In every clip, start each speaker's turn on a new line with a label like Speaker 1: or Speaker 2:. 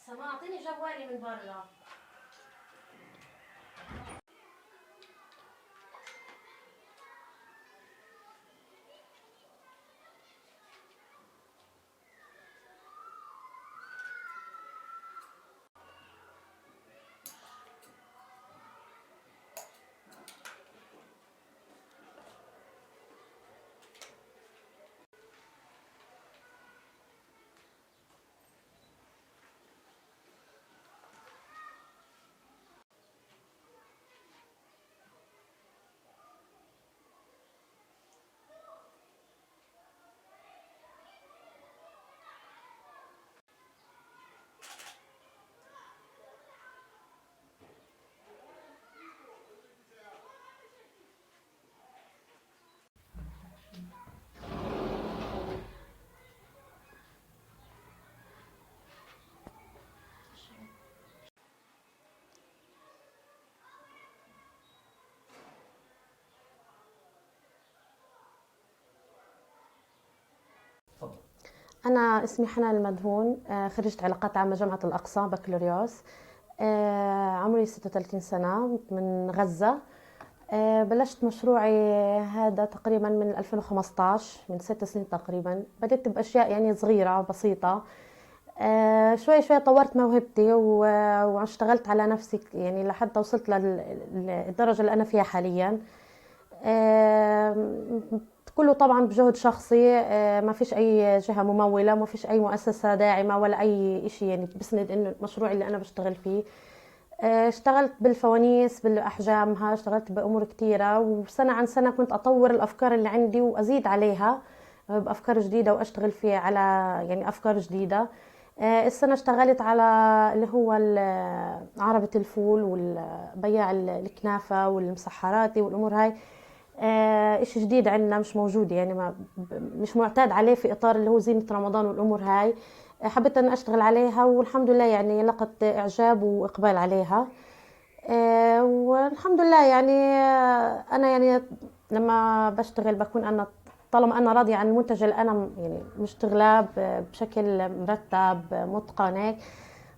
Speaker 1: سما اعطيني جوالي من برا. أنا اسمي حنان المدهون، خريجة علاقات عامة جامعة الأقصى بكالوريوس. عمري 36 سنة، من غزة. بلشت مشروعي هذا تقريبا من 2015، من 6 سنين تقريبا. بدأت بأشياء يعني صغيرة بسيطة. شوي شوي طورت موهبتي واشتغلت على نفسي يعني لحتى وصلت للدرجة اللي أنا فيها حاليا. كله طبعا بجهد شخصي، ما فيش اي جهه مموله، ما فيش اي مؤسسه داعمه ولا اي شيء يعني بسند انه المشروع اللي انا بشتغل فيه. اشتغلت بالفوانيس بالاحجامها، اشتغلت بامور كثيره، وسنه عن سنه كنت اطور الافكار اللي عندي وازيد عليها بافكار جديده واشتغل فيها على يعني افكار جديده. السنه اشتغلت على اللي هو عربة الفول والبياع الكنافه والمسحراتي والامور هاي. اشي جديد عندنا مش موجود يعني ما مش معتاد عليه في اطار اللي هو زينة رمضان والامور هاي. حبيت ان اشتغل عليها والحمد لله يعني لقت اعجاب واقبال عليها. والحمد لله يعني انا يعني لما بشتغل بكون انا طالما انا راضية عن المنتج اللي انا يعني مشتغلاه بشكل مرتب متقن هيك،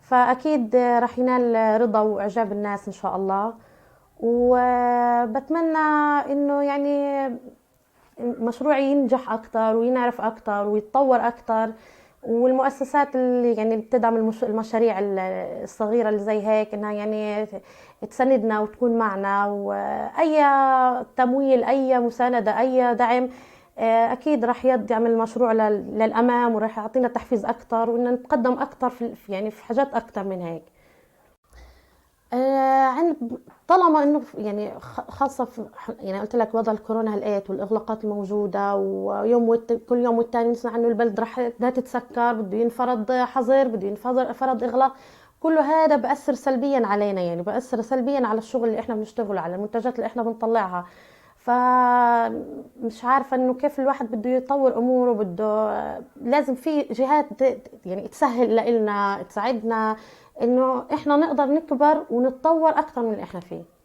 Speaker 1: فاكيد راح ينال رضا واعجاب الناس ان شاء الله. وبتمنى انه يعني مشروعي ينجح اكتر وينعرف اكتر ويتطور اكتر، والمؤسسات اللي يعني بتدعم المشاريع الصغيرة اللي زي هيك انها يعني تساندنا وتكون معنا، واي تمويل اي مساندة اي دعم اكيد راح يدعم المشروع للامام، وراح يعطينا تحفيز اكتر وان نتقدم اكتر في يعني في حاجات اكتر من هيك. طالما انه يعني خاصه في يعني قلت لك وضع الكورونا هالقيت والاغلاقات الموجوده، ويوم كل يوم والتاني نسمع انه البلد رح بدها تتسكر، بده ينفرض حظر، بده ينفرض اغلاق. كله هذا بأثر سلبيا علينا، يعني بأثر سلبيا على الشغل اللي احنا بنشتغله، على المنتجات اللي احنا بنطلعها. فمش عارفه انه كيف الواحد بده يطور اموره، بده لازم في جهات يعني تسهل لنا تساعدنا انه احنا نقدر نكبر ونتطور اكثر من اللي احنا فيه.